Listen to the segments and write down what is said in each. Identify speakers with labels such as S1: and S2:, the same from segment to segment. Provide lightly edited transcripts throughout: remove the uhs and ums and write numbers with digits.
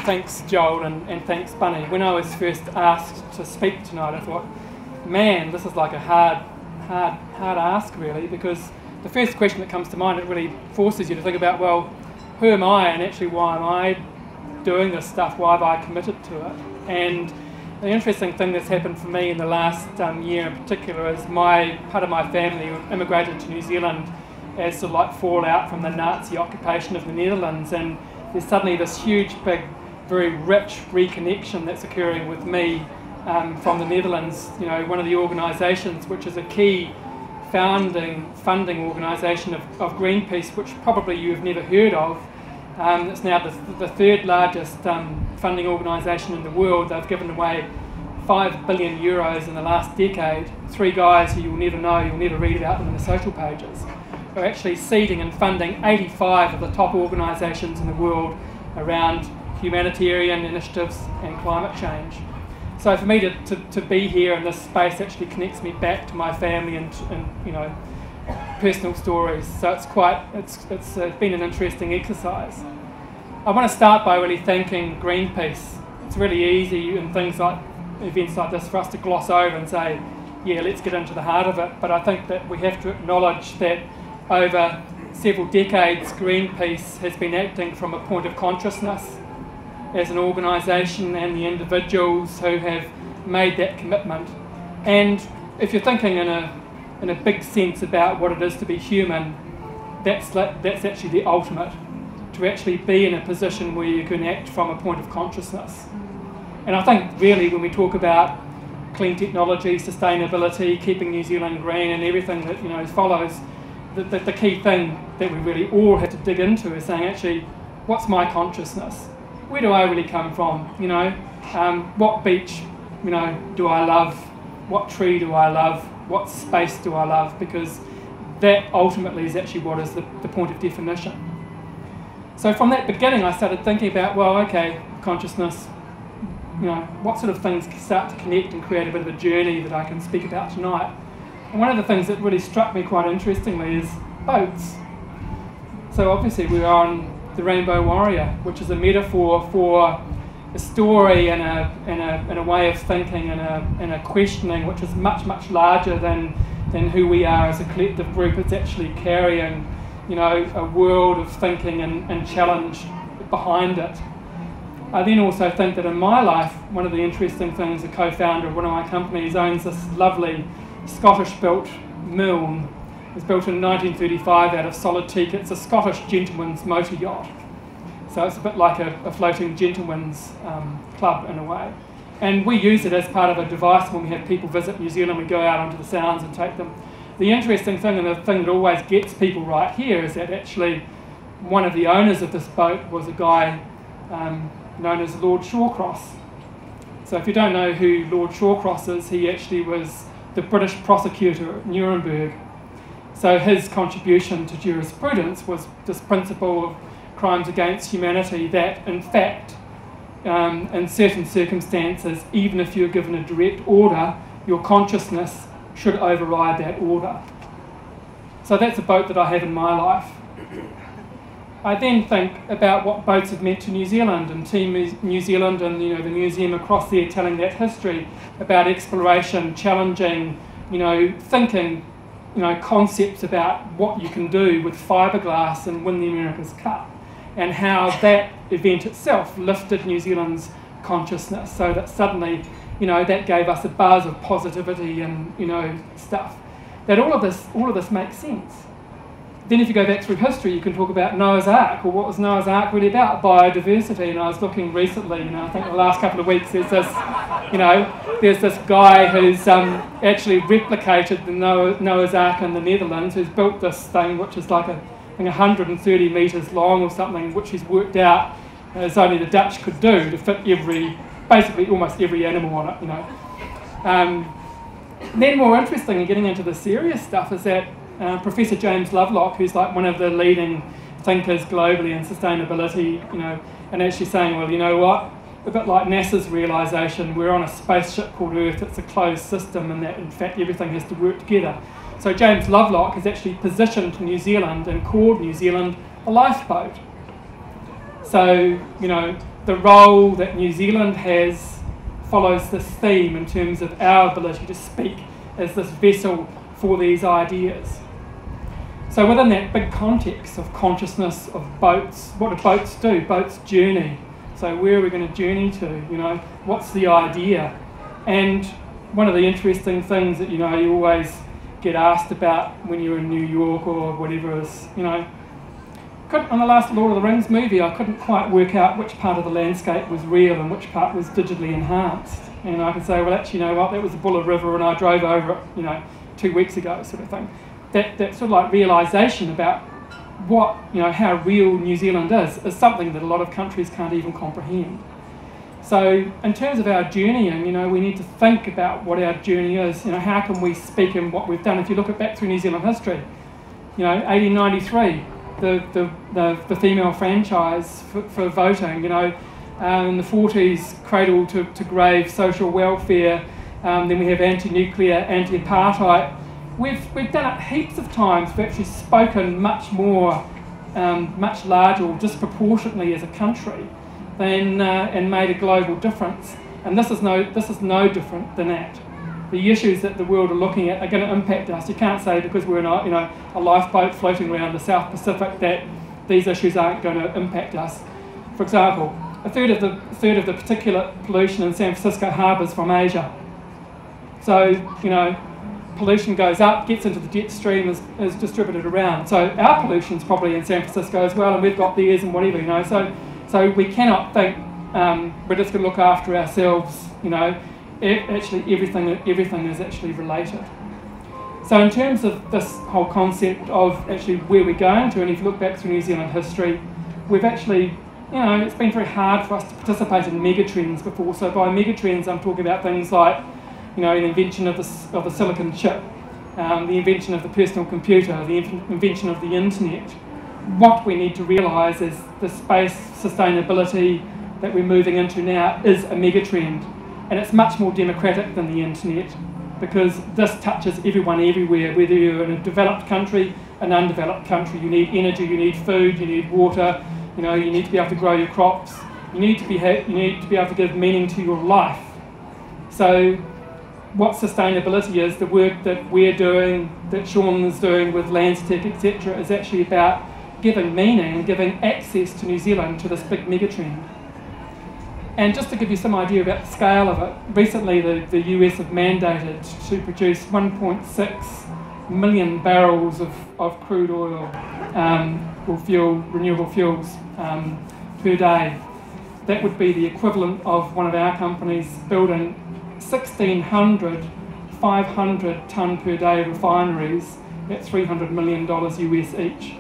S1: thanks Joel and thanks Bunny. When I was first asked to speak tonight, I thought, man, this is like a hard ask really, because the first question that comes to mind, it really forces you to think about, well, who am I and actually why am I doing this stuff? Why have I committed to it? And the interesting thing that's happened for me in the last year in particular is part of my family immigrated to New Zealand as sort of like fallout from the Nazi occupation of the Netherlands, and there's suddenly this huge, big, very rich reconnection that's occurring with me from the Netherlands. You know, one of the organisations which is a key funding organisation of Greenpeace, which probably you've never heard of. It's now the third largest funding organisation in the world. They've given away €5 billion in the last decade. Three guys who you'll never know, you'll never read about them in the social pages, are actually seeding and funding 85 of the top organisations in the world around humanitarian initiatives and climate change. So for me to be here in this space actually connects me back to my family and you know, personal stories. So it's been an interesting exercise. I want to start by really thanking Greenpeace. It's really easy in things like events like this for us to gloss over and say, yeah, let's get into the heart of it. But I think that we have to acknowledge that over several decades, Greenpeace has been acting from a point of consciousness as an organisation, and the individuals who have made that commitment. And if you're thinking in a big sense about what it is to be human, that's actually the ultimate, to actually be in a position where you can act from a point of consciousness. And I think really when we talk about clean technology, sustainability, keeping New Zealand green and everything that, you know, follows, the key thing that we really all have to dig into is saying, actually, what's my consciousness? Where do I really come from? You know, what beach, you know, do I love? What tree do I love? What space do I love? Because that ultimately is actually what is the point of definition. So from that beginning, I started thinking about, well, okay, consciousness, you know, what sort of things start to connect and create a bit of a journey that I can speak about tonight. And one of the things that really struck me quite interestingly is boats. So obviously we're on the Rainbow Warrior, which is a metaphor for a story and a way of thinking and a questioning which is much, much larger than who we are as a collective group. It's actually carrying, you know, a world of thinking and challenge behind it. I then also think that in my life, one of the interesting things, a co-founder of one of my companies owns this lovely Scottish-built Milne. It was built in 1935 out of solid teak. It's a Scottish gentleman's motor yacht. So it's a bit like a floating gentleman's club in a way. And we use it as part of a device when we have people visit New Zealand. We go out onto the Sounds and take them. The interesting thing, and the thing that always gets people right here, is that actually one of the owners of this boat was a guy known as Lord Shawcross. So if you don't know who Lord Shawcross is, he actually was the British prosecutor at Nuremberg. So his contribution to jurisprudence was this principle of crimes against humanity that, in fact, in certain circumstances, even if you're given a direct order, your consciousness should override that order. So that's a boat that I have in my life. I then think about what boats have meant to New Zealand and Team New Zealand and, you know, the museum across there telling that history about exploration, challenging, you know, thinking, you know, concepts about what you can do with fiberglass and win the America's Cup, and how that event itself lifted New Zealand's consciousness, so that suddenly, you know, that gave us a buzz of positivity and, you know, stuff. That all of this makes sense. Then if you go back through history, you can talk about Noah's Ark. Well, what was Noah's Ark really about? Biodiversity. And I was looking recently, you know, I think the last couple of weeks, there's this guy who's actually replicated the Noah's Ark in the Netherlands, who's built this thing which is like I think 130 metres long or something, which he's worked out as only the Dutch could do to fit basically almost every animal on it, you know. Then more interesting in getting into the serious stuff is that Professor James Lovelock, who's like one of the leading thinkers globally in sustainability, you know, and actually saying, well, you know what, a bit like NASA's realisation, we're on a spaceship called Earth, it's a closed system, and that in fact everything has to work together. So James Lovelock has actually positioned New Zealand and called New Zealand a lifeboat. So, you know, the role that New Zealand has follows this theme in terms of our ability to speak as this vessel for these ideas. So within that big context of consciousness of boats, what do boats do? Boats journey. So where are we going to journey to? You know, what's the idea? And one of the interesting things that, you know, you always get asked about when you're in New York or whatever is, you know, on the last Lord of the Rings movie, I couldn't quite work out which part of the landscape was real and which part was digitally enhanced. And I could say, well, actually, you know what, that was the Buller River and I drove over it, you know, 2 weeks ago, sort of thing. That sort of like realisation about what, you know, how real New Zealand is something that a lot of countries can't even comprehend. So in terms of our journeying, you know, we need to think about what our journey is. You know, how can we speak in what we've done? If you look back through New Zealand history, you know, 1893, the female franchise for voting, you know, in the 40s, cradle to grave social welfare, then we have anti-nuclear, anti-apartheid. We've done it heaps of times. We've actually spoken much more, much larger or disproportionately as a country than, and made a global difference. And this is no different than that. The issues that the world are looking at are going to impact us. You can't say because we're in a, you know, a lifeboat floating around the South Pacific that these issues aren't going to impact us. For example, a third of the particulate pollution in San Francisco harbour is from Asia. So, you know, pollution goes up, gets into the jet stream, is distributed around. So our pollution's probably in San Francisco as well, and we've got theirs and whatever, you know. So we cannot think we're just going to look after ourselves, you know. Actually, everything is actually related. So in terms of this whole concept of actually where we're going to, and if you look back through New Zealand history, we've actually, you know, it's been very hard for us to participate in megatrends before. So by megatrends, I'm talking about things like, you know, the invention of the silicon chip, the invention of the personal computer, the invention of the internet. What we need to realise is the space sustainability that we're moving into now is a megatrend. And it's much more democratic than the internet because this touches everyone everywhere, whether you're in a developed country, an undeveloped country. You need energy, you need food, you need water, you know, you need to be able to grow your crops, you need to be able to give meaning to your life. So what sustainability is, the work that we're doing, that Sean is doing with Landstech, etc., is actually about giving meaning and giving access to New Zealand to this big megatrend. And just to give you some idea about the scale of it, recently the US have mandated to produce 1.6 million barrels of crude oil or fuel, renewable fuels per day. That would be the equivalent of one of our companies building 1,600 500 tonne per day refineries at $300 million US each.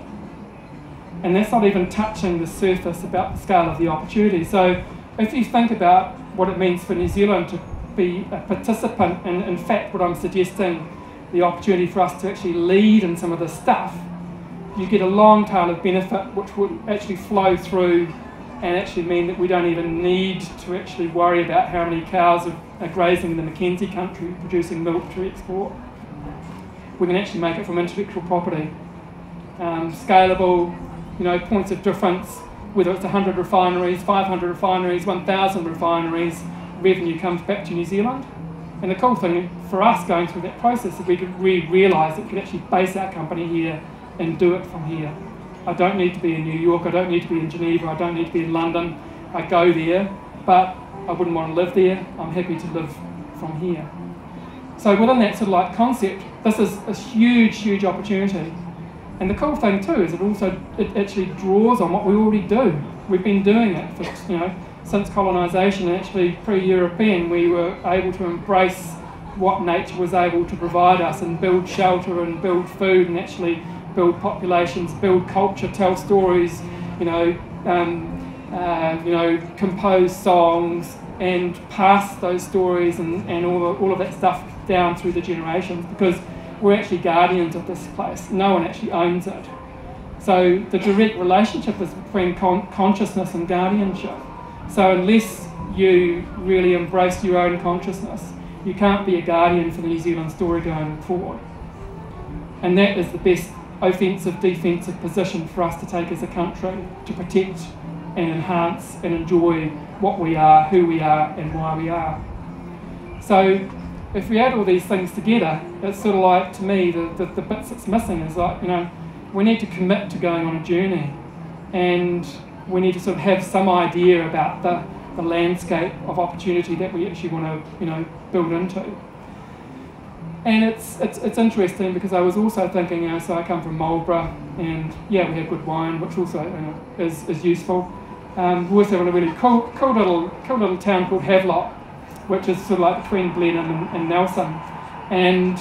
S1: And that's not even touching the surface about the scale of the opportunity. So if you think about what it means for New Zealand to be a participant, and in fact what I'm suggesting, the opportunity for us to actually lead in some of this stuff, you get a long tail of benefit which would actually flow through and actually mean that we don't even need to actually worry about how many cows are grazing in the Mackenzie country producing milk to export. We can actually make it from intellectual property. Scalable, you know, points of difference, whether it's 100 refineries, 500 refineries, 1,000 refineries, revenue comes back to New Zealand. And the cool thing for us going through that process is we could realise that we could actually base our company here and do it from here. I don't need to be in New York, I don't need to be in Geneva, I don't need to be in London. I go there, but I wouldn't want to live there. I'm happy to live from here. So within that sort of like concept, this is a huge, huge opportunity. And the cool thing too is it actually draws on what we already do. We've been doing it for, you know, since colonisation, and actually pre-European, we were able to embrace what nature was able to provide us and build shelter and build food and actually build populations, build culture, tell stories, compose songs and pass those stories and all of that stuff down through the generations, because we're actually guardians of this place. No one actually owns it. So the direct relationship is between consciousness and guardianship. So unless you really embrace your own consciousness, you can't be a guardian for the New Zealand story going forward. And that is the best offensive, defensive position for us to take as a country to protect and enhance and enjoy what we are, who we are, and why we are. So if we add all these things together, it's sort of like, to me, the bits that's missing is like, we need to commit to going on a journey, and we need to sort of have some idea about the landscape of opportunity that we actually want to, build into. And it's interesting because I was also thinking, so I come from Marlborough, and yeah, we have good wine, which also is useful. We also have a really cool little town called Havelock, which is sort of like between Blenheim and Nelson. And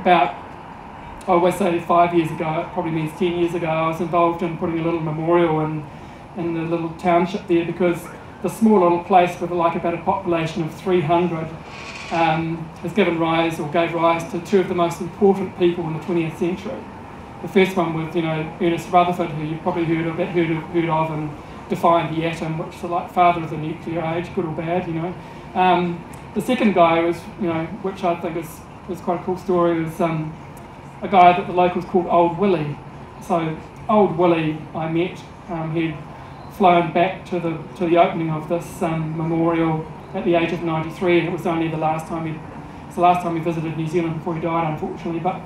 S1: about, I always say 5 years ago, it probably means 10 years ago, I was involved in putting a little memorial in the little township there, because the small little place with like about a population of 300 has given rise, or gave rise to, two of the most important people in the 20th century. The first one was, Ernest Rutherford, who you've probably heard of and defined the atom, which is like father of the nuclear age, good or bad, The second guy was, which I think is quite a cool story, was a guy that the locals called Old Willie. So Old Willie, I met, he'd flown back to the opening of this memorial at the age of 93, and it was only the last time he visited New Zealand before he died, unfortunately. But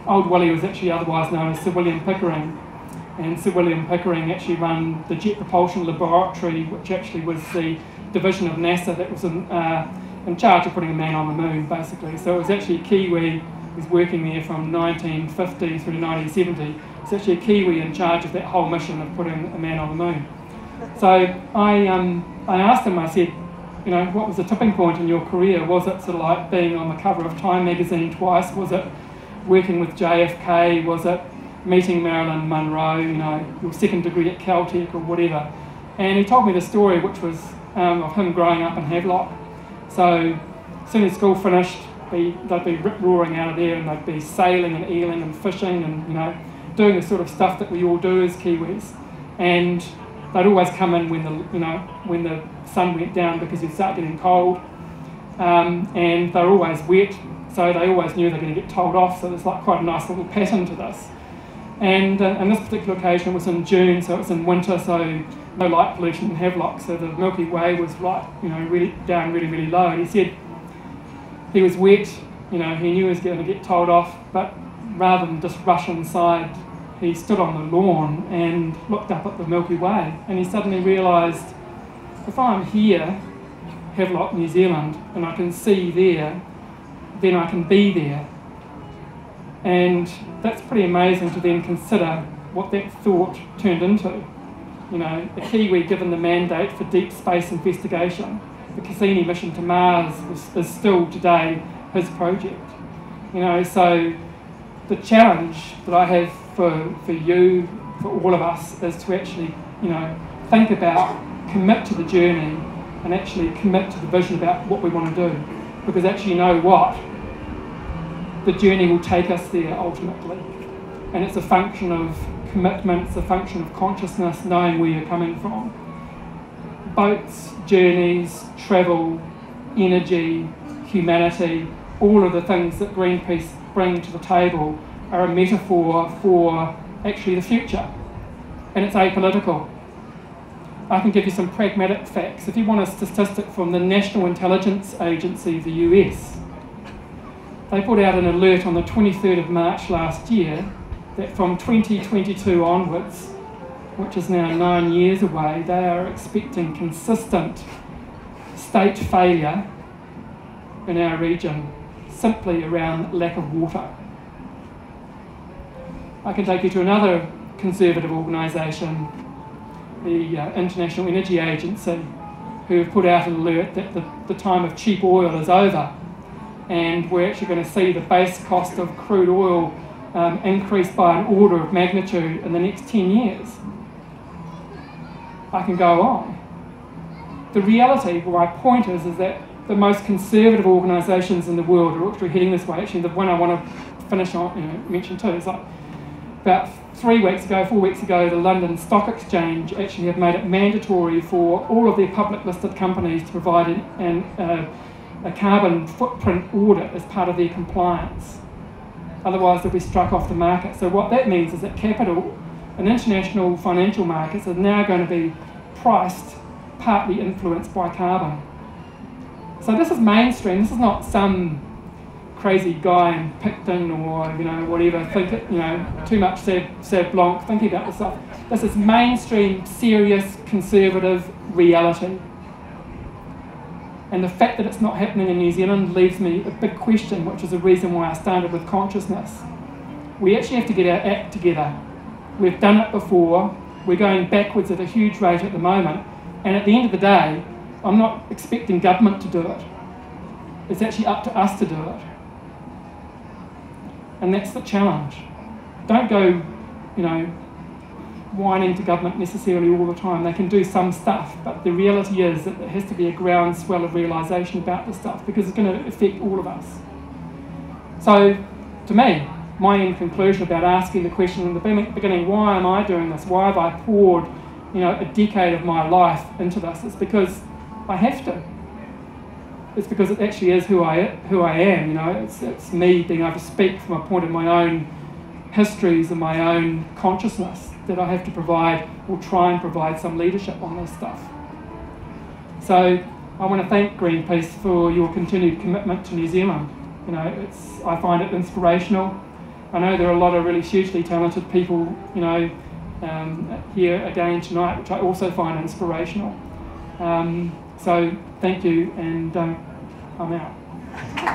S1: Old Willie was actually otherwise known as Sir William Pickering, and Sir William Pickering actually ran the Jet Propulsion Laboratory, which actually was the division of NASA that was in charge of putting a man on the moon, basically. So it was actually a Kiwi who was working there from 1950 through to 1970. It's actually a Kiwi in charge of that whole mission of putting a man on the moon. So I asked him, I said, what was the tipping point in your career? Was it sort of like being on the cover of Time magazine twice? Was it working with JFK? Was it meeting Marilyn Monroe, your second degree at Caltech or whatever? And he told me the story, which was of him growing up in Havelock. So as soon as school finished, they'd be rip-roaring out of there, and they'd be sailing and eeling and fishing and, doing the sort of stuff that we all do as Kiwis. And they'd always come in when the sun went down, because it'd start getting cold, and they're always wet, so they always knew they're going to get told off. So there's like quite a nice little pattern to this. And this particular occasion was in June, so it's in winter, so no light pollution in Havelock, so the Milky Way was like, really down really low. And he said he was wet, he knew he was going to get told off, but rather than just rush inside, he stood on the lawn and looked up at the Milky Way, and he suddenly realised, if I'm here, Havelock, New Zealand, and I can see there, then I can be there. And that's pretty amazing to then consider what that thought turned into. A Kiwi given the mandate for deep space investigation. The Cassini mission to Mars is still today his project. So the challenge that I have for you, for all of us, is to actually, think about, commit to the journey, and actually commit to the vision about what we want to do. Because actually, you know what? The journey will take us there ultimately. And it's a function of commitment, it's a function of consciousness, knowing where you're coming from. Boats, journeys, travel, energy, humanity, all of the things that Greenpeace bring to the table are a metaphor for actually the future. And it's apolitical. I can give you some pragmatic facts. If you want a statistic from the National Intelligence Agency of the US, they put out an alert on the 23rd of March last year that from 2022 onwards, which is now 9 years away, they are expecting consistent state failure in our region, simply around lack of water. I can take you to another conservative organisation, the International Energy Agency, who have put out an alert that the time of cheap oil is over, and we're actually going to see the base cost of crude oil increase by an order of magnitude in the next 10 years. I can go on. The reality, my point is that the most conservative organisations in the world are actually heading this way. Actually, the one I want to finish on, mention too, is like about 4 weeks ago, the London Stock Exchange actually have made it mandatory for all of their public listed companies to provide a carbon footprint audit as part of their compliance. Otherwise, they'll be struck off the market. So what that means is that capital and international financial markets are now going to be priced, partly influenced by carbon. So this is mainstream. This is not some crazy guy in Picton or whatever. Too much Sauv Blanc thinking about this stuff. This is mainstream, serious, conservative reality. And the fact that it's not happening in New Zealand leaves me a big question, which is the reason why I started with consciousness. We actually have to get our act together. We've done it before. We're going backwards at a huge rate at the moment. And at the end of the day, I'm not expecting government to do it. It's actually up to us to do it. And that's the challenge. Don't go, whining to government necessarily all the time. They can do some stuff, but the reality is that there has to be a groundswell of realisation about this stuff because it's going to affect all of us. So, to me, my end conclusion about asking the question in the beginning, why am I doing this? Why have I poured, a decade of my life into this? It's because I have to. It's because it actually is who I am. It's me being able to speak from a point of my own histories and my own consciousness that I have to provide or try and provide some leadership on this stuff. So I want to thank Greenpeace for your continued commitment to New Zealand. I find it inspirational. I know there are a lot of really hugely talented people, here again tonight, which I also find inspirational. So thank you, and I'm out.